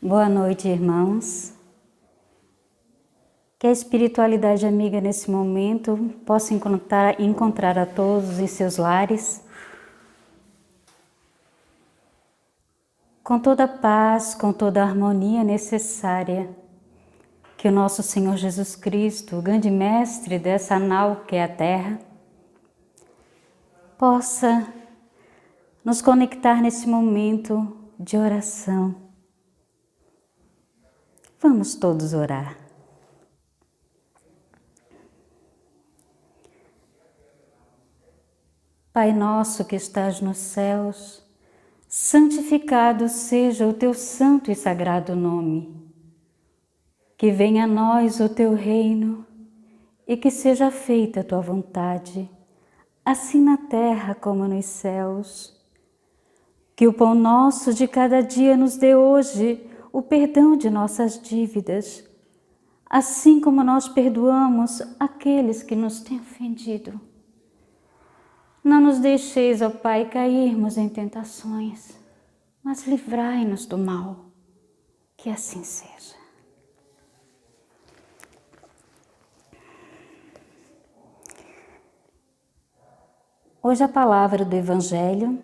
Boa noite, irmãos. Que a espiritualidade amiga nesse momento possa encontrar a todos em seus lares, com toda a paz, com toda a harmonia necessária, que o nosso Senhor Jesus Cristo, o grande mestre dessa nau que é a Terra, possa nos conectar nesse momento de oração. Vamos todos orar. Pai nosso que estás nos céus, santificado seja o teu santo e sagrado nome. Que venha a nós o teu reino e que seja feita a tua vontade, assim na terra como nos céus. Que o pão nosso de cada dia nos dê hoje o perdão de nossas dívidas, assim como nós perdoamos aqueles que nos têm ofendido. Não nos deixeis, ó Pai, cairmos em tentações, mas livrai-nos do mal, que assim seja. Hoje a palavra do Evangelho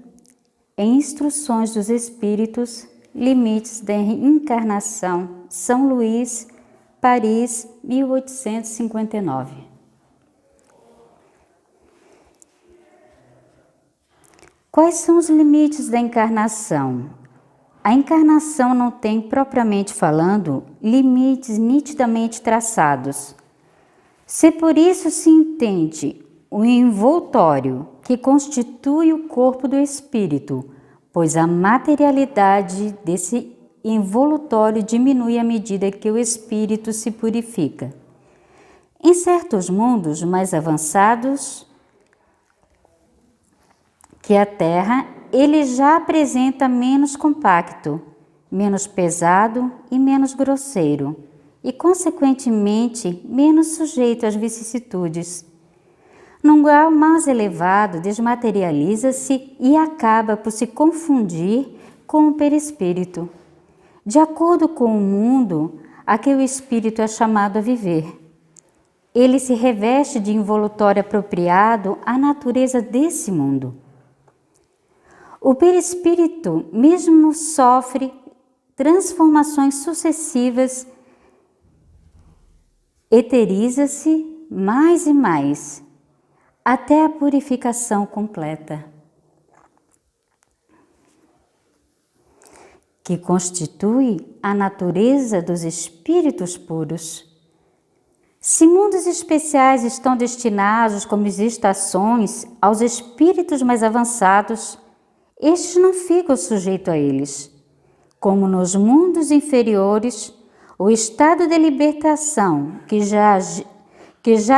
é Instruções dos Espíritos, Limites da Encarnação, São Luís, Paris, 1859. Quais são os limites da encarnação? A encarnação não tem, propriamente falando, limites nitidamente traçados. Se por isso se entende o envoltório que constitui o corpo do espírito, pois a materialidade desse envolutório diminui à medida que o espírito se purifica. Em certos mundos mais avançados que a Terra, ele já apresenta menos compacto, menos pesado e menos grosseiro, e consequentemente menos sujeito às vicissitudes. Num grau mais elevado, desmaterializa-se e acaba por se confundir com o perispírito, de acordo com o mundo a que o espírito é chamado a viver. Ele se reveste de envolutório apropriado à natureza desse mundo. O perispírito mesmo sofre transformações sucessivas, eteriza-se mais e mais, até a purificação completa, que constitui a natureza dos espíritos puros. Se mundos especiais estão destinados, como as estações, aos espíritos mais avançados, estes não ficam sujeitos a eles. Como nos mundos inferiores, o estado de libertação que já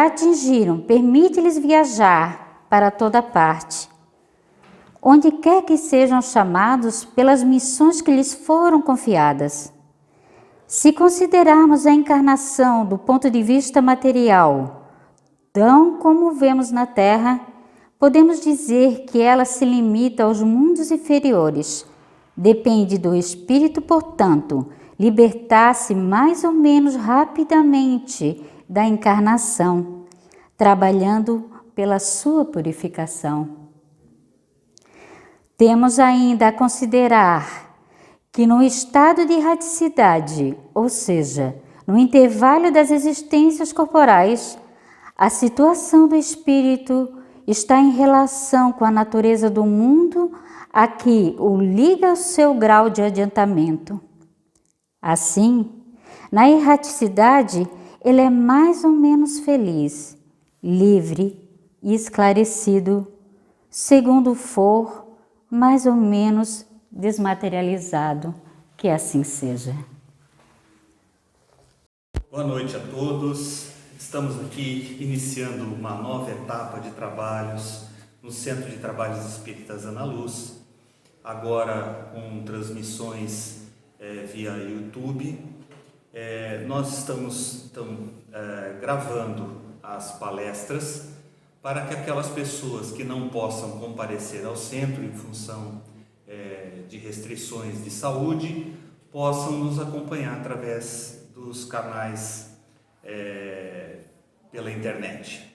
atingiram permite-lhes viajar para toda parte, onde quer que sejam chamados pelas missões que lhes foram confiadas. Se considerarmos a encarnação do ponto de vista material, tão como vemos na Terra, podemos dizer que ela se limita aos mundos inferiores. Depende do espírito, portanto, libertar-se mais ou menos rapidamente da encarnação, trabalhando pela sua purificação. Temos ainda a considerar que no estado de erraticidade, ou seja, no intervalo das existências corporais, a situação do espírito está em relação com a natureza do mundo a que o liga ao seu grau de adiantamento. Assim, na erraticidade, ele é mais ou menos feliz, livre e esclarecido, segundo for mais ou menos desmaterializado, que assim seja. Boa noite a todos. Estamos aqui iniciando uma nova etapa de trabalhos no Centro de Trabalhos Espíritas Ana Luz, agora com transmissões via YouTube. Nós estamos gravando as palestras para que aquelas pessoas que não possam comparecer ao centro em função de restrições de saúde possam nos acompanhar através dos canais pela internet.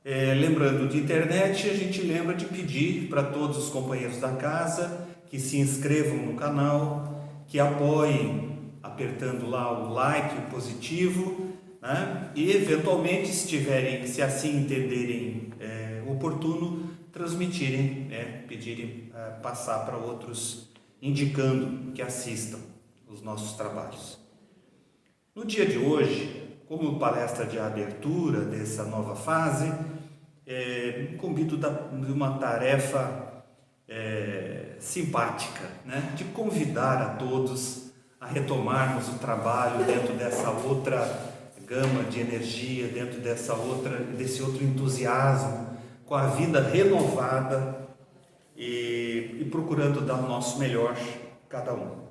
Lembrando de internet, a gente lembra de pedir para todos os companheiros da casa que se inscrevam no canal, que apoiem apertando lá o like, o positivo, né? E eventualmente, se assim entenderem oportuno, transmitirem, pedirem passar para outros, indicando que assistam os nossos trabalhos. No dia de hoje, como palestra de abertura dessa nova fase, incumbido de uma tarefa simpática, né? De convidar a todos a retomarmos o trabalho dentro dessa outra gama de energia, dentro desse outro entusiasmo, com a vida renovada e procurando dar o nosso melhor cada um.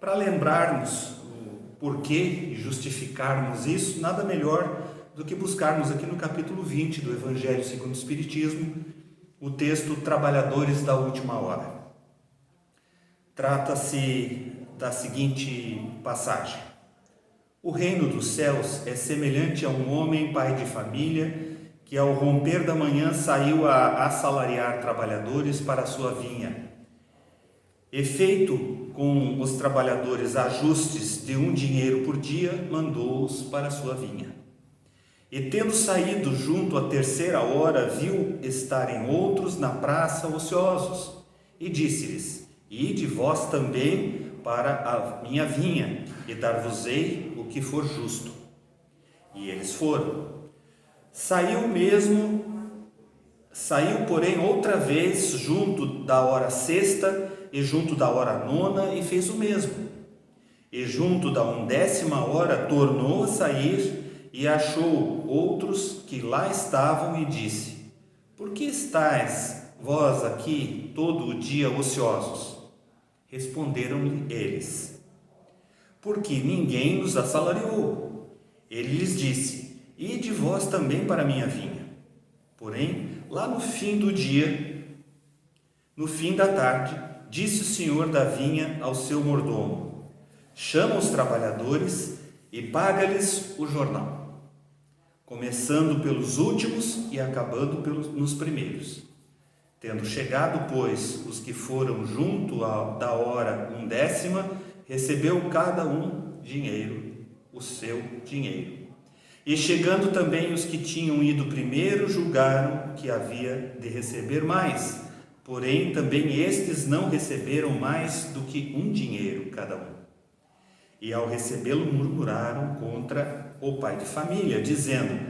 Para lembrarmos o porquê e justificarmos isso, nada melhor do que buscarmos aqui no capítulo 20 do Evangelho segundo o Espiritismo, o texto Trabalhadores da Última Hora. Trata-se da seguinte passagem: o reino dos céus é semelhante a um homem pai de família que ao romper da manhã saiu a assalariar trabalhadores para a sua vinha. E feito com os trabalhadores ajustes de 1 dinheiro por dia, mandou-os para a sua vinha. E tendo saído junto à 3ª hora, viu estarem outros na praça ociosos, e disse-lhes: ide vós também para a minha vinha, e dar-vos-ei o que for justo. E eles foram. Saiu, porém, outra vez, junto da hora 6ª e junto da hora 9ª, e fez o mesmo. E junto da 11ª hora, tornou a sair, e achou outros que lá estavam, e disse: por que estáis vós aqui todo o dia ociosos? Responderam-lhe eles: porque ninguém nos assalariou. Ele lhes disse: ide vós também para a minha vinha. Porém, lá no fim do dia, no fim da tarde, disse o senhor da vinha ao seu mordomo: chama os trabalhadores e paga-lhes o jornal, começando pelos últimos e acabando nos primeiros. Tendo chegado, pois, os que foram junto da hora 1/10, recebeu cada um o seu dinheiro. E chegando também os que tinham ido primeiro, julgaram que havia de receber mais. Porém, também estes não receberam mais do que 1 dinheiro cada um. E ao recebê-lo, murmuraram contra o pai de família, dizendo: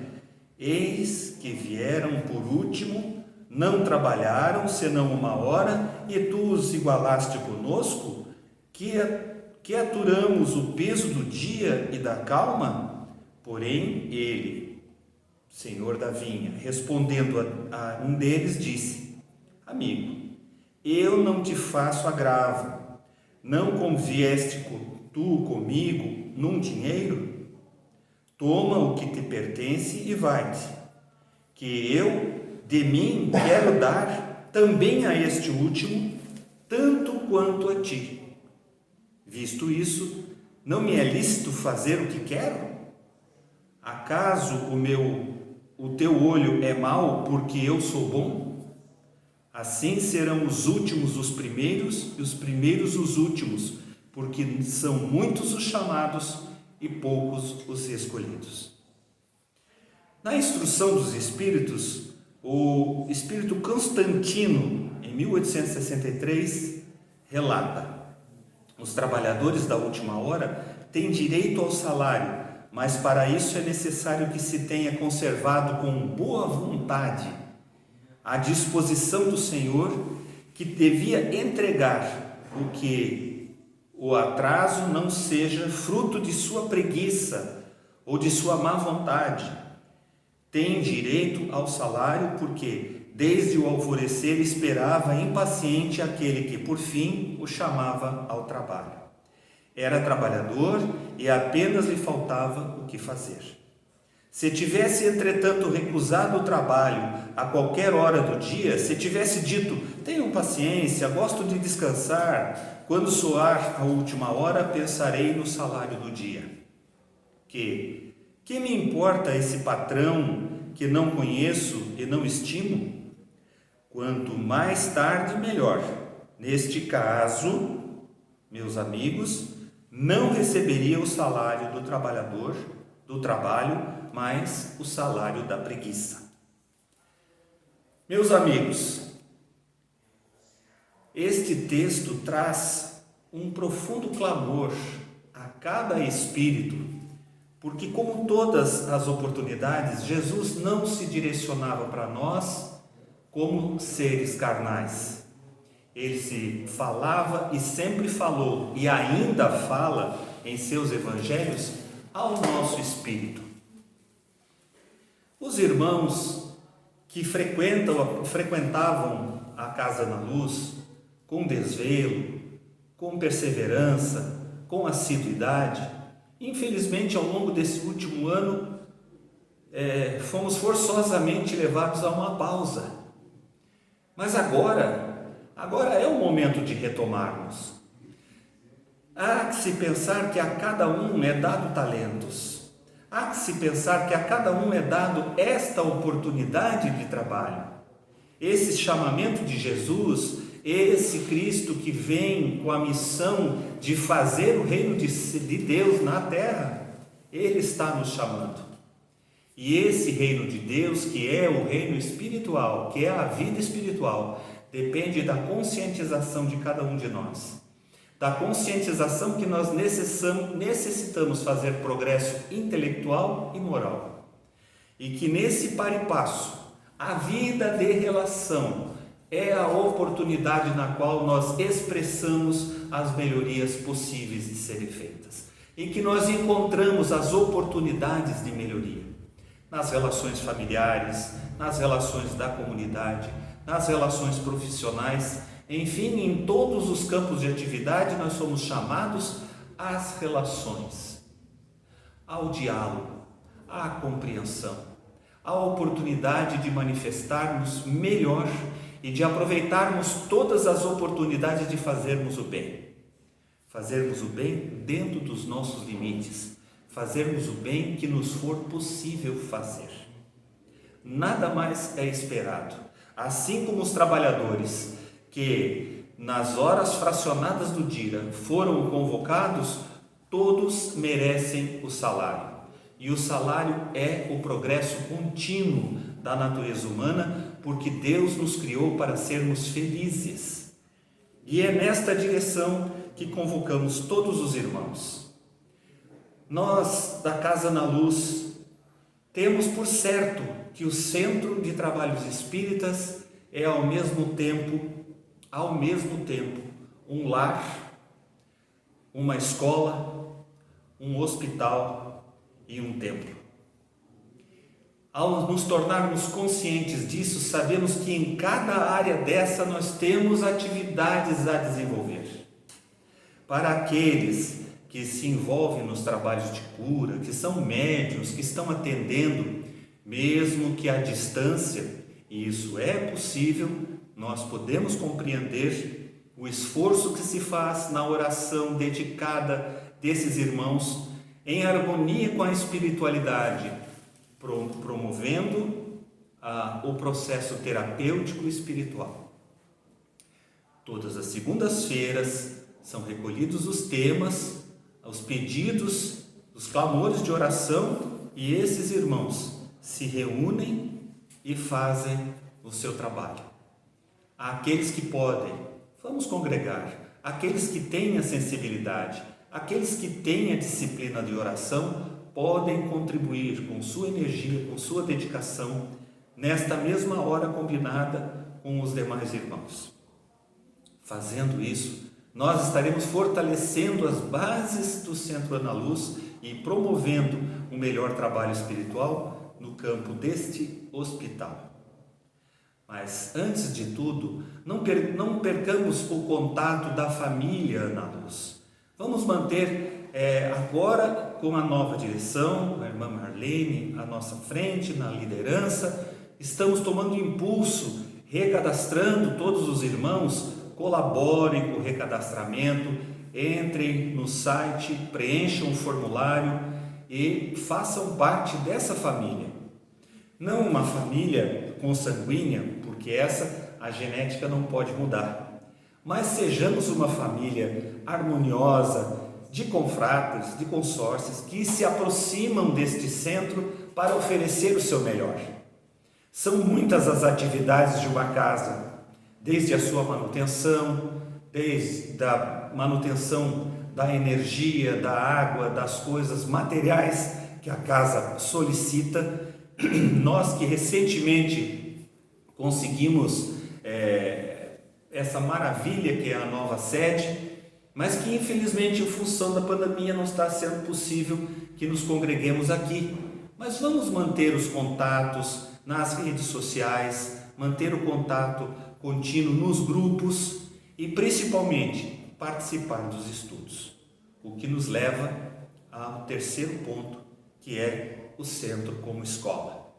eis que vieram por último, não trabalharam senão 1 hora, e tu os igualaste conosco, que aturamos o peso do dia e da calma? Porém, ele, senhor da vinha, respondendo a um deles, disse: amigo, eu não te faço agravo. Não convieste tu comigo num dinheiro? Toma o que te pertence e vai-te, que eu de mim quero dar também a este último, tanto quanto a ti. Visto isso, não me é lícito fazer o que quero? Acaso o teu olho é mau porque eu sou bom? Assim serão os últimos os primeiros e os primeiros os últimos, porque são muitos os chamados e poucos os escolhidos. Na Instrução dos Espíritos, o Espírito Constantino, em 1863, relata: os trabalhadores da última hora têm direito ao salário, mas para isso é necessário que se tenha conservado com boa vontade a disposição do Senhor, que devia entregar o que o atraso não seja fruto de sua preguiça ou de sua má vontade. Tem direito ao salário porque desde o alvorecer esperava impaciente aquele que por fim o chamava ao trabalho. Era trabalhador e apenas lhe faltava o que fazer. Se tivesse, entretanto, recusado o trabalho a qualquer hora do dia, se tivesse dito, tenham paciência, gosto de descansar, quando soar a última hora, pensarei no salário do dia. Que me importa esse patrão que não conheço e não estimo? Quanto mais tarde, melhor. Neste caso, meus amigos, não receberia o salário do trabalhador, do trabalho, mas o salário da preguiça. Meus amigos, este texto traz um profundo clamor a cada espírito, porque como todas as oportunidades, Jesus não se direcionava para nós como seres carnais. Ele se falava e sempre falou, e ainda fala em seus evangelhos, ao nosso espírito. Os irmãos que frequentavam a Casa na Luz com desvelo, com perseverança, com assiduidade, infelizmente, ao longo desse último ano, fomos forçosamente levados a uma pausa. Mas agora é o momento de retomarmos. Há que se pensar que a cada um é dado talentos. Há que se pensar que a cada um é dado esta oportunidade de trabalho. Esse chamamento de Jesus, esse Cristo que vem com a missão de fazer o reino de Deus na terra, Ele está nos chamando. E esse reino de Deus, que é o reino espiritual, que é a vida espiritual, depende da conscientização de cada um de nós. Da conscientização que nós necessitamos fazer progresso intelectual e moral. E que nesse par e passo, a vida de relação é a oportunidade na qual nós expressamos as melhorias possíveis de serem feitas. E que nós encontramos as oportunidades de melhoria. Nas relações familiares, nas relações da comunidade, nas relações profissionais, enfim, em todos os campos de atividade nós somos chamados às relações, ao diálogo, à compreensão, à oportunidade de manifestarmos melhor e de aproveitarmos todas as oportunidades de fazermos o bem. Fazermos o bem dentro dos nossos limites, fazermos o bem que nos for possível fazer. Nada mais é esperado. Assim como os trabalhadores que nas horas fracionadas do dia foram convocados, todos merecem o salário. E o salário é o progresso contínuo da natureza humana, porque Deus nos criou para sermos felizes. E é nesta direção que convocamos todos os irmãos. Nós, da Casa na Luz, temos por certo que o Centro de Trabalhos Espíritas é ao mesmo tempo, um lar, uma escola, um hospital e um templo. Ao nos tornarmos conscientes disso, sabemos que em cada área dessa nós temos atividades a desenvolver. Para aqueles que se envolvem nos trabalhos de cura, que são médiuns, que estão atendendo, mesmo que à distância, e isso é possível, nós podemos compreender o esforço que se faz na oração dedicada desses irmãos em harmonia com a espiritualidade, promovendo o processo terapêutico espiritual. Todas as segundas-feiras são recolhidos os temas, os pedidos, os clamores de oração, e esses irmãos se reúnem e fazem o seu trabalho. Aqueles que podem, vamos congregar. Aqueles que têm a sensibilidade, aqueles que têm a disciplina de oração, podem contribuir com sua energia, com sua dedicação, nesta mesma hora combinada com os demais irmãos. Fazendo isso, nós estaremos fortalecendo as bases do Centro Ana Luz e promovendo um melhor trabalho espiritual no campo deste hospital. Mas, antes de tudo, não percamos o contato da família Ana Luz. Vamos manter agora com a nova direção, a irmã Marlene à nossa frente, na liderança, estamos tomando impulso, recadastrando todos os irmãos, colaborem com o recadastramento, entrem no site, preencham o formulário e façam parte dessa família. Não uma família consanguínea, porque essa a genética não pode mudar, mas sejamos uma família harmoniosa, de confratres, de consórcios, que se aproximam deste centro para oferecer o seu melhor. São muitas as atividades de uma casa, desde a sua manutenção, desde a manutenção da energia, da água, das coisas materiais que a casa solicita. Nós que recentemente conseguimos essa maravilha que é a nova sede, mas que infelizmente em função da pandemia não está sendo possível que nos congreguemos aqui. Mas vamos manter os contatos nas redes sociais, manter o contato contínuo nos grupos e principalmente participar dos estudos, o que nos leva ao terceiro ponto, que é o centro como escola.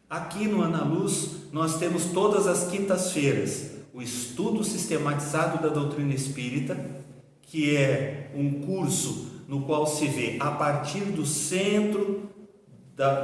Aqui no Ana Luz nós temos todas as quintas-feiras o estudo sistematizado da doutrina espírita, que é um curso no qual se vê a partir do centro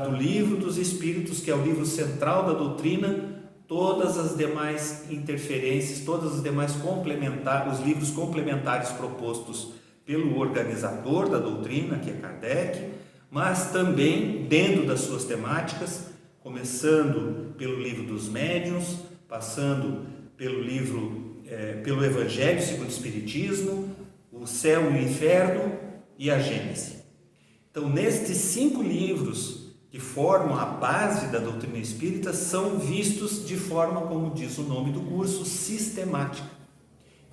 do livro dos Espíritos, que é o livro central da doutrina, todas as demais interferências, todas as demais os livros complementares propostos pelo organizador da doutrina, que é Kardec, mas também dentro das suas temáticas, começando pelo livro dos médiuns, passando pelo Evangelho segundo o Espiritismo, o Céu e o Inferno e a Gênese. Então, nestes 5 livros que formam a base da doutrina espírita, são vistos de forma, como diz o nome do curso, sistemática.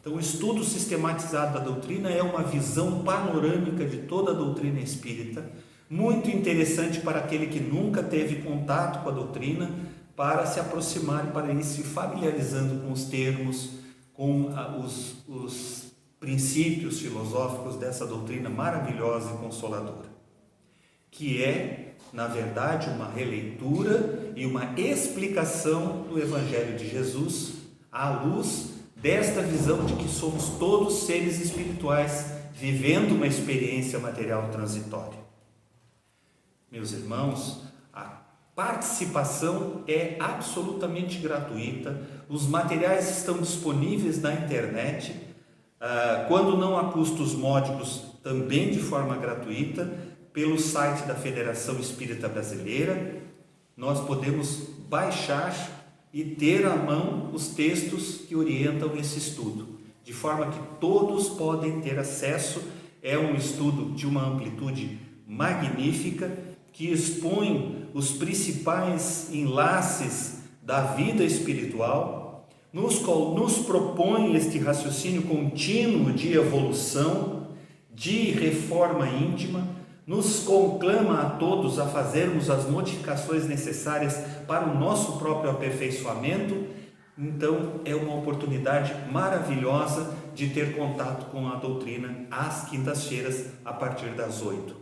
Então, o estudo sistematizado da doutrina é uma visão panorâmica de toda a doutrina espírita, muito interessante para aquele que nunca teve contato com a doutrina, para se aproximar, para ir se familiarizando com os termos, com os princípios filosóficos dessa doutrina maravilhosa e consoladora, que é, na verdade, uma releitura e uma explicação do Evangelho de Jesus à luz desta visão de que somos todos seres espirituais vivendo uma experiência material transitória. Meus irmãos, a participação é absolutamente gratuita, os materiais estão disponíveis na internet, quando não há custos módicos, também de forma gratuita, pelo site da Federação Espírita Brasileira. Nós podemos baixar e ter à mão os textos que orientam esse estudo, de forma que todos podem ter acesso. É um estudo de uma amplitude magnífica, que expõe os principais enlaces da vida espiritual, nos propõe este raciocínio contínuo de evolução, de reforma íntima, nos conclama a todos a fazermos as modificações necessárias para o nosso próprio aperfeiçoamento. Então, é uma oportunidade maravilhosa de ter contato com a doutrina às quintas-feiras, a partir das 8.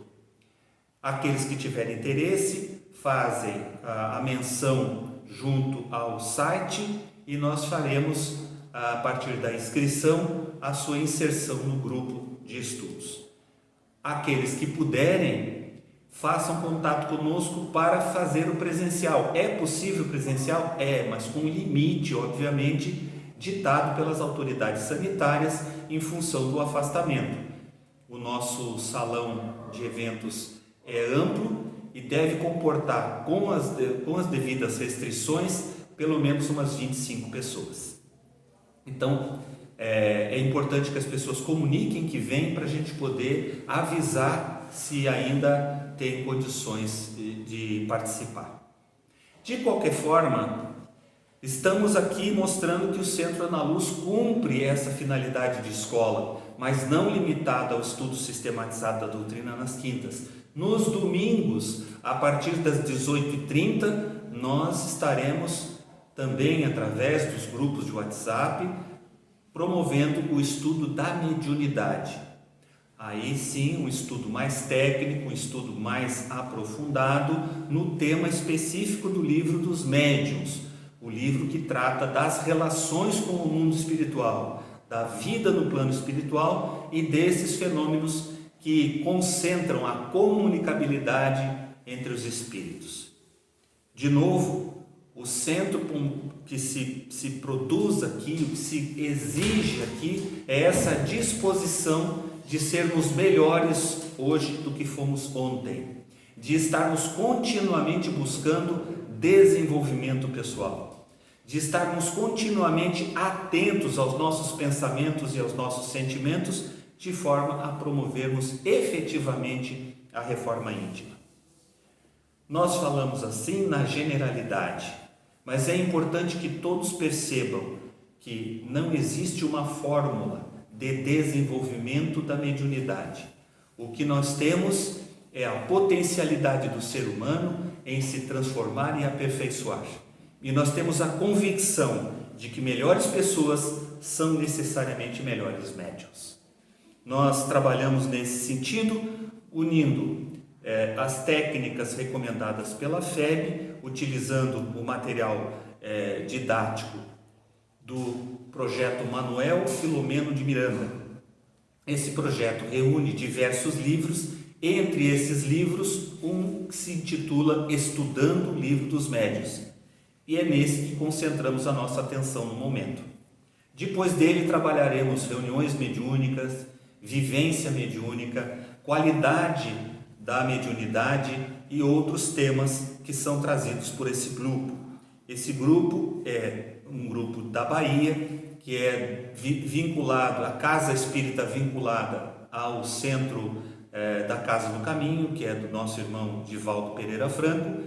Aqueles que tiverem interesse, fazem a menção junto ao site e nós faremos, a partir da inscrição, a sua inserção no grupo de estudos. Aqueles que puderem, façam contato conosco para fazer o presencial. É possível presencial? É, mas com limite, obviamente, ditado pelas autoridades sanitárias em função do afastamento. O nosso salão de eventos é amplo e deve comportar, com as devidas restrições, pelo menos umas 25 pessoas. Então, é importante que as pessoas comuniquem que vêm, para a gente poder avisar se ainda tem condições de participar. De qualquer forma, estamos aqui mostrando que o Centro Ana Luz cumpre essa finalidade de escola, mas não limitada ao estudo sistematizado da doutrina nas quintas. Nos domingos, a partir das 18h30, nós estaremos também, através dos grupos de WhatsApp, promovendo o estudo da mediunidade. Aí sim, um estudo mais técnico, um estudo mais aprofundado no tema específico do livro dos médiuns, o livro que trata das relações com o mundo espiritual, da vida no plano espiritual e desses fenômenos que concentram a comunicabilidade entre os espíritos. De novo, o centro que se produz aqui, o que se exige aqui, é essa disposição de sermos melhores hoje do que fomos ontem, de estarmos continuamente buscando desenvolvimento pessoal, de estarmos continuamente atentos aos nossos pensamentos e aos nossos sentimentos, de forma a promovermos efetivamente a reforma íntima. Nós falamos assim na generalidade, mas é importante que todos percebam que não existe uma fórmula de desenvolvimento da mediunidade. O que nós temos é a potencialidade do ser humano em se transformar e aperfeiçoar. E nós temos a convicção de que melhores pessoas são necessariamente melhores médiuns. Nós trabalhamos nesse sentido, unindo as técnicas recomendadas pela FEB, utilizando o material didático do projeto Manuel Filomeno de Miranda. Esse projeto reúne diversos livros, entre esses livros, um que se intitula Estudando o Livro dos Médiuns, e é nesse que concentramos a nossa atenção no momento. Depois dele trabalharemos reuniões mediúnicas, vivência mediúnica, qualidade da mediunidade e outros temas que são trazidos por esse grupo. Esse grupo é um grupo da Bahia, que é vinculado, a Casa Espírita vinculada ao Centro da Casa do Caminho, que é do nosso irmão Divaldo Pereira Franco,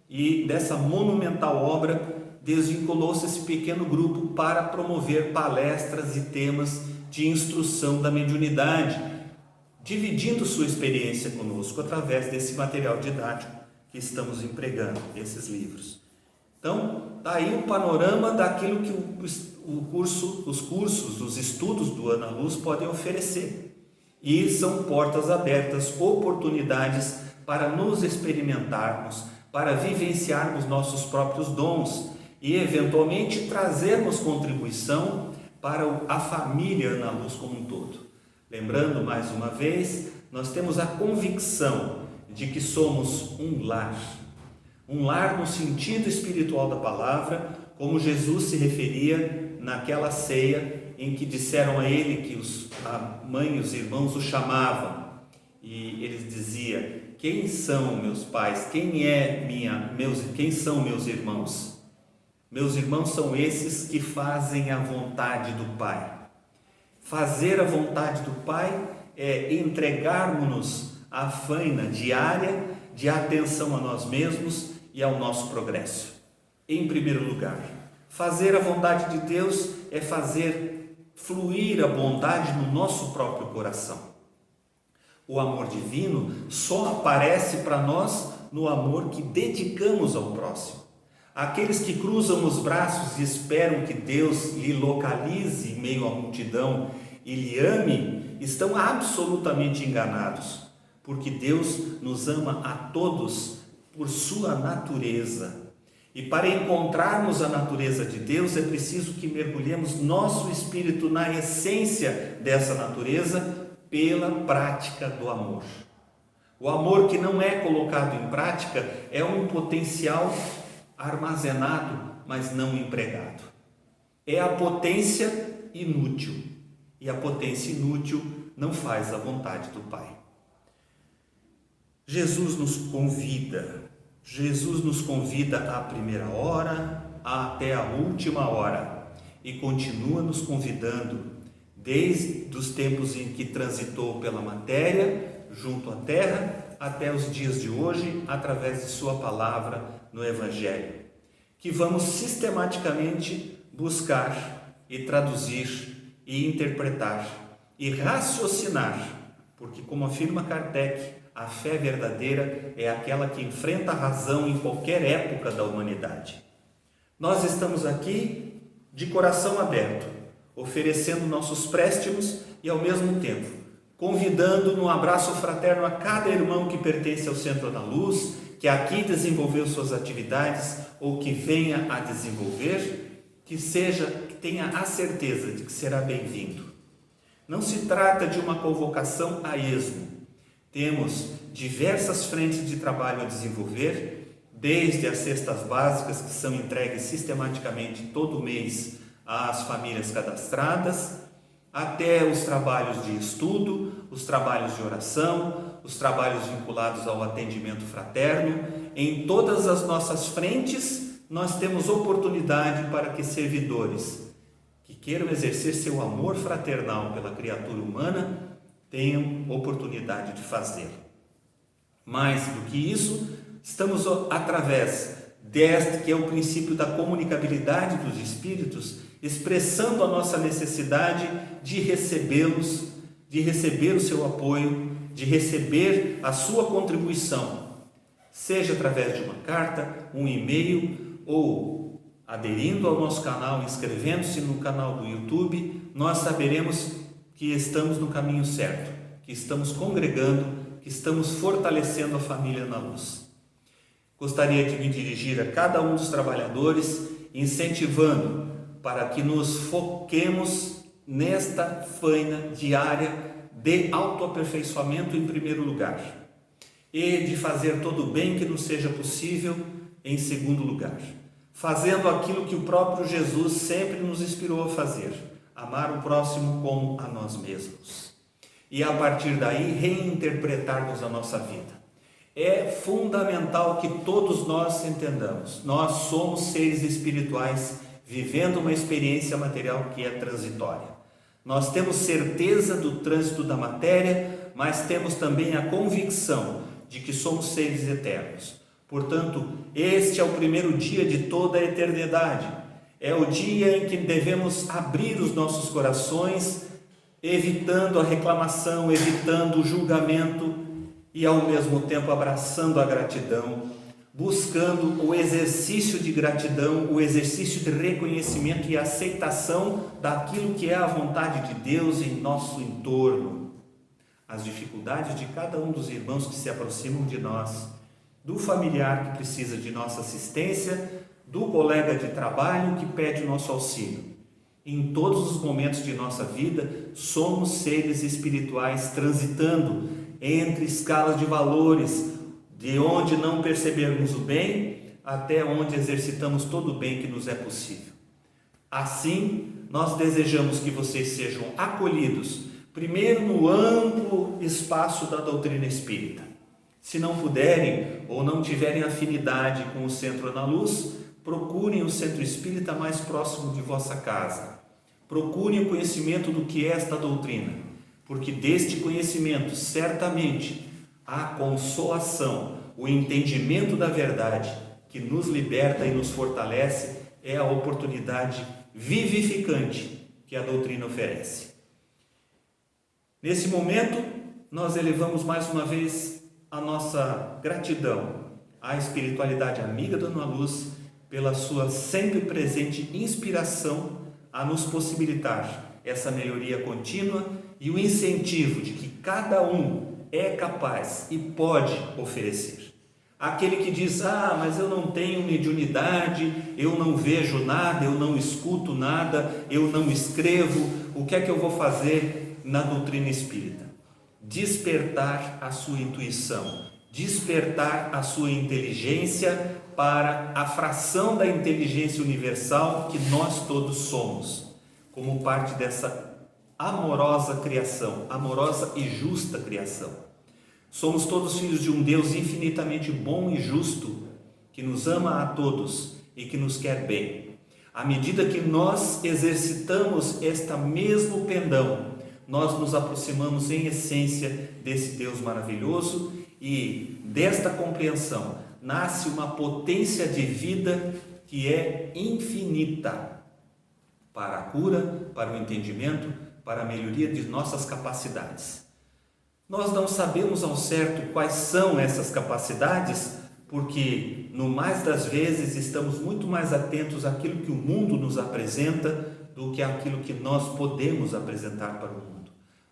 e dessa monumental obra desvinculou-se esse pequeno grupo para promover palestras e temas de instrução da mediunidade, dividindo sua experiência conosco através desse material didático que estamos empregando, esses livros. Então, está aí um panorama daquilo que os cursos, os estudos do Ana Luz podem oferecer. E são portas abertas, oportunidades para nos experimentarmos, para vivenciarmos nossos próprios dons e, eventualmente, trazermos contribuição para a família Ana Luz como um todo. Lembrando, mais uma vez, nós temos a convicção de que somos um lar no sentido espiritual da palavra, como Jesus se referia naquela ceia em que disseram a ele que a mãe e os irmãos o chamavam, e ele dizia: quem são meus pais? Quem são meus irmãos? Meus irmãos são esses que fazem a vontade do Pai. Fazer a vontade do Pai é entregarmos-nos à faina diária de atenção a nós mesmos e ao nosso progresso. Em primeiro lugar, fazer a vontade de Deus é fazer fluir a bondade no nosso próprio coração. O amor divino só aparece para nós no amor que dedicamos ao próximo. Aqueles que cruzam os braços e esperam que Deus lhe localize em meio à multidão e lhe ame, estão absolutamente enganados, porque Deus nos ama a todos por sua natureza. E para encontrarmos a natureza de Deus é preciso que mergulhemos nosso espírito na essência dessa natureza pela prática do amor. O amor que não é colocado em prática é um potencial armazenado, mas não empregado. É a potência inútil, e a potência inútil não faz a vontade do Pai. Jesus nos convida à primeira hora até a última hora, e continua nos convidando desde os tempos em que transitou pela matéria, junto à terra, até os dias de hoje, através de sua palavra no Evangelho, que vamos sistematicamente buscar e traduzir e interpretar e raciocinar, porque, como afirma Kardec, a fé verdadeira é aquela que enfrenta a razão em qualquer época da humanidade. Nós estamos aqui de coração aberto, oferecendo nossos préstimos e, ao mesmo tempo, convidando num abraço fraterno a cada irmão que pertence ao Centro Ana Luz, que aqui desenvolveu suas atividades ou que venha a desenvolver, que tenha a certeza de que será bem-vindo. Não se trata de uma convocação a esmo. Temos diversas frentes de trabalho a desenvolver, desde as cestas básicas, que são entregues sistematicamente todo mês às famílias cadastradas, até os trabalhos de estudo, os trabalhos de oração, os trabalhos vinculados ao atendimento fraterno. Em todas as nossas frentes, nós temos oportunidade para que servidores que queiram exercer seu amor fraternal pela criatura humana tenham oportunidade de fazer. Mais do que isso, estamos através deste que é o princípio da comunicabilidade dos espíritos, expressando a nossa necessidade de recebê-los, de receber o seu apoio, de receber a sua contribuição, seja através de uma carta, um e-mail ou aderindo ao nosso canal, inscrevendo-se no canal do YouTube. Nós saberemos que estamos no caminho certo, que estamos congregando, que estamos fortalecendo a família na luz. Gostaria de me dirigir a cada um dos trabalhadores, incentivando para que nos foquemos nesta faina diária de autoaperfeiçoamento em primeiro lugar e de fazer todo o bem que nos seja possível em segundo lugar, fazendo aquilo que o próprio Jesus sempre nos inspirou a fazer: amar o próximo como a nós mesmos, e a partir daí reinterpretarmos a nossa vida. É fundamental que todos nós entendamos: nós somos seres espirituais vivendo uma experiência material que é transitória. Nós temos certeza do trânsito da matéria, mas temos também a convicção de que somos seres eternos. Portanto, este é o primeiro dia de toda a eternidade. É o dia em que devemos abrir os nossos corações, evitando a reclamação, evitando o julgamento e ao mesmo tempo abraçando a gratidão, buscando o exercício de gratidão, o exercício de reconhecimento e aceitação daquilo que é a vontade de Deus em nosso entorno. As dificuldades de cada um dos irmãos que se aproximam de nós, do familiar que precisa de nossa assistência, do colega de trabalho que pede o nosso auxílio. Em todos os momentos de nossa vida, somos seres espirituais transitando entre escalas de valores, de onde não percebermos o bem até onde exercitamos todo o bem que nos é possível. Assim, nós desejamos que vocês sejam acolhidos, primeiro no amplo espaço da doutrina espírita. Se não puderem ou não tiverem afinidade com o Centro Ana Luz, procurem o centro espírita mais próximo de vossa casa. Procurem o conhecimento do que é esta doutrina, porque deste conhecimento, certamente, a consolação, o entendimento da verdade que nos liberta e nos fortalece é a oportunidade vivificante que a doutrina oferece. Nesse momento, nós elevamos mais uma vez a nossa gratidão à espiritualidade amiga da Ana Luz pela sua sempre presente inspiração a nos possibilitar essa melhoria contínua e o incentivo de que cada um é capaz e pode oferecer. Aquele que diz: mas eu não tenho mediunidade, eu não vejo nada, eu não escuto nada, eu não escrevo, o que é que eu vou fazer na doutrina espírita? Despertar a sua intuição, despertar a sua inteligência para a fração da inteligência universal que nós todos somos, como parte dessa amorosa criação, amorosa e justa criação. Somos todos filhos de um Deus infinitamente bom e justo, que nos ama a todos e que nos quer bem. À medida que nós exercitamos este mesmo pendão, nós nos aproximamos em essência desse Deus maravilhoso, e desta compreensão nasce uma potência de vida que é infinita para a cura, para o entendimento, para a melhoria de nossas capacidades. Nós não sabemos ao certo quais são essas capacidades, porque no mais das vezes estamos muito mais atentos àquilo que o mundo nos apresenta do que àquilo que nós podemos apresentar para o mundo.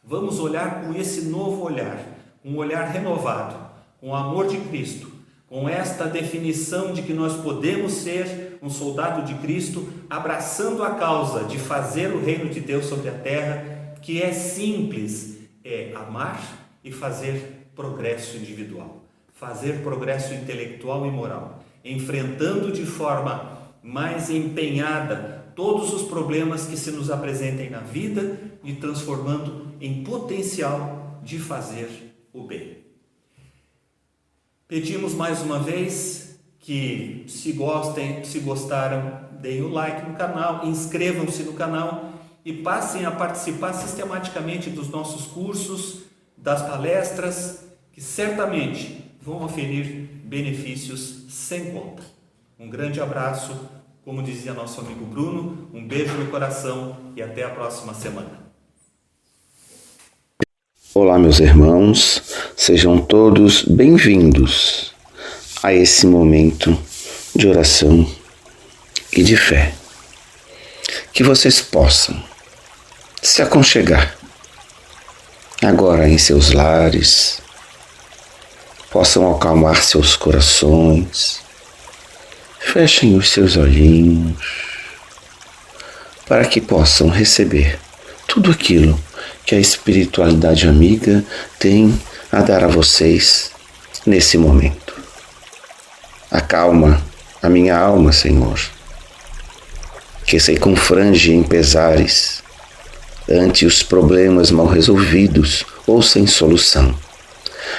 Vamos olhar com esse novo olhar, um olhar renovado, com o amor de Cristo, com esta definição de que nós podemos ser um soldado de Cristo, abraçando a causa de fazer o reino de Deus sobre a terra, que é simples, é amar e fazer progresso individual, fazer progresso intelectual e moral, enfrentando de forma mais empenhada todos os problemas que se nos apresentem na vida e transformando em potencial de fazer o bem. Pedimos mais uma vez que, se gostaram, deem o like no canal, inscrevam-se no canal e passem a participar sistematicamente dos nossos cursos, das palestras, que certamente vão oferir benefícios sem conta. Um grande abraço, como dizia nosso amigo Bruno, um beijo no coração e até a próxima semana. Olá, meus irmãos, sejam todos bem-vindos a esse momento de oração e de fé. Que vocês possam se aconchegar agora em seus lares, possam acalmar seus corações, fechem os seus olhinhos, para que possam receber tudo aquilo que a espiritualidade amiga tem a dar a vocês nesse momento. Acalma a minha alma, Senhor, que se confrange em pesares ante os problemas mal resolvidos ou sem solução.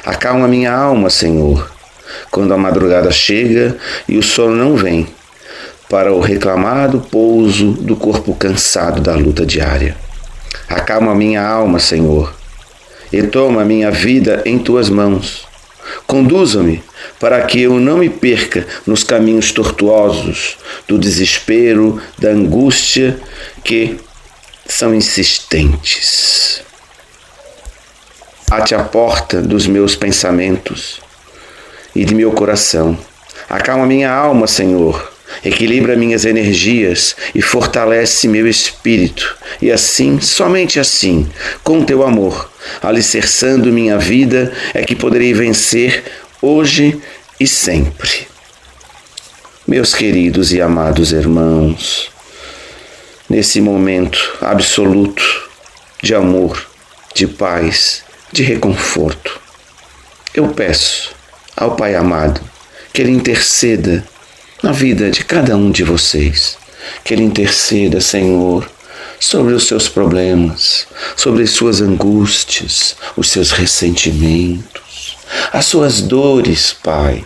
Acalma minha alma, Senhor, quando a madrugada chega e o sono não vem, para o reclamado pouso do corpo cansado da luta diária. Acalma minha alma, Senhor, e toma minha vida em tuas mãos. Conduza-me para que eu não me perca nos caminhos tortuosos do desespero, da angústia que são insistentes. Bate a porta dos meus pensamentos e de meu coração. Acalma minha alma, Senhor, equilibra minhas energias e fortalece meu espírito. E assim, somente assim, com teu amor, alicerçando minha vida, é que poderei vencer hoje e sempre. Meus queridos e amados irmãos, nesse momento absoluto de amor, de paz, de reconforto, eu peço ao Pai amado que Ele interceda na vida de cada um de vocês, que Ele interceda, Senhor, sobre os seus problemas, sobre as suas angústias, os seus ressentimentos, as suas dores, Pai.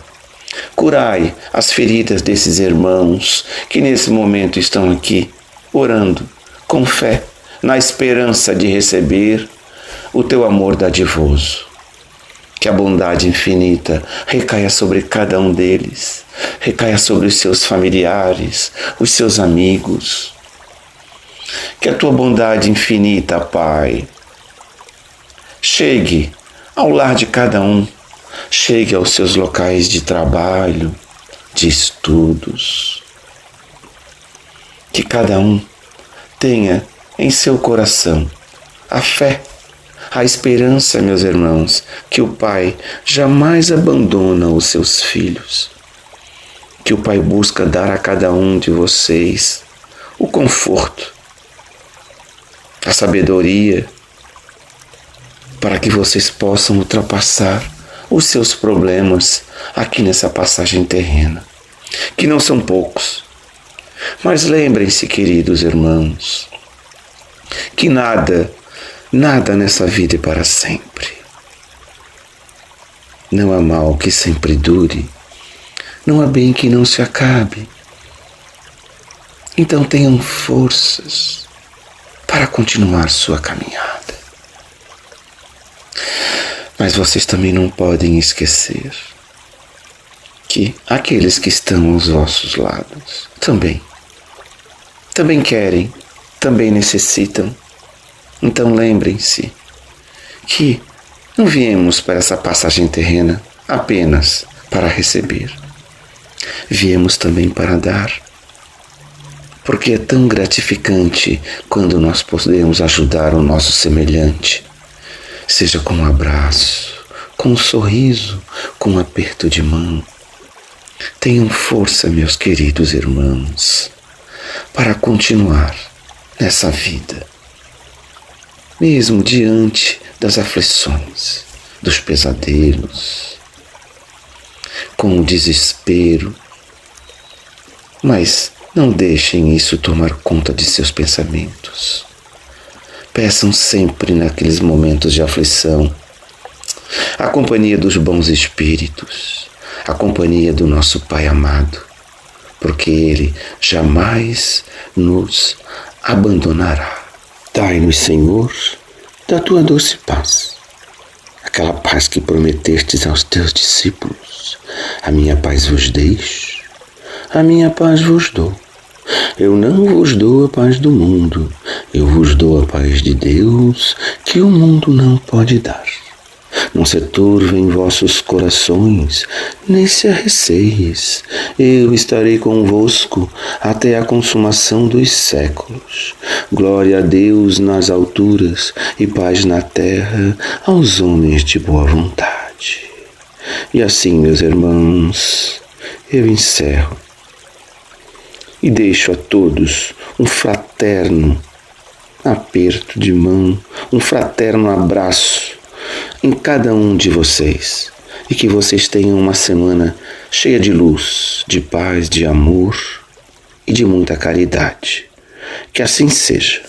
Curai as feridas desses irmãos que nesse momento estão aqui orando com fé, na esperança de receber o teu amor dadivoso. Que a bondade infinita recaia sobre cada um deles, recaia sobre os seus familiares, os seus amigos. Que a tua bondade infinita, Pai, chegue ao lar de cada um, chegue aos seus locais de trabalho, de estudos. Que cada um tenha em seu coração a fé, a esperança, meus irmãos, que o Pai jamais abandona os seus filhos, que o Pai busca dar a cada um de vocês o conforto, a sabedoria, para que vocês possam ultrapassar os seus problemas aqui nessa passagem terrena, que não são poucos. Mas lembrem-se, queridos irmãos, que nada nessa vida é para sempre. Não há mal que sempre dure, não há bem que não se acabe. Então tenham forças para continuar sua caminhada. Mas vocês também não podem esquecer que aqueles que estão aos vossos lados também querem, também necessitam. Então lembrem-se que não viemos para essa passagem terrena apenas para receber. Viemos também para dar, porque é tão gratificante quando nós podemos ajudar o nosso semelhante, seja com um abraço, com um sorriso, com um aperto de mão. Tenham força, meus queridos irmãos, para continuar nessa vida, mesmo diante das aflições, dos pesadelos, com o desespero. Mas não deixem isso tomar conta de seus pensamentos. Peçam sempre naqueles momentos de aflição a companhia dos bons espíritos, a companhia do nosso Pai amado, porque Ele jamais nos abandonará. Dai-nos, Senhor, da tua doce paz, aquela paz que prometestes aos teus discípulos. A minha paz vos deixo, a minha paz vos dou. Eu não vos dou a paz do mundo, eu vos dou a paz de Deus, que o mundo não pode dar. Não se turvem vossos corações, nem se arreceis. Eu estarei convosco até a consumação dos séculos. Glória a Deus nas alturas e paz na terra aos homens de boa vontade. E assim, meus irmãos, eu encerro e deixo a todos um fraterno aperto de mão, um fraterno abraço em cada um de vocês, e que vocês tenham uma semana cheia de luz, de paz, de amor e de muita caridade. Que assim seja.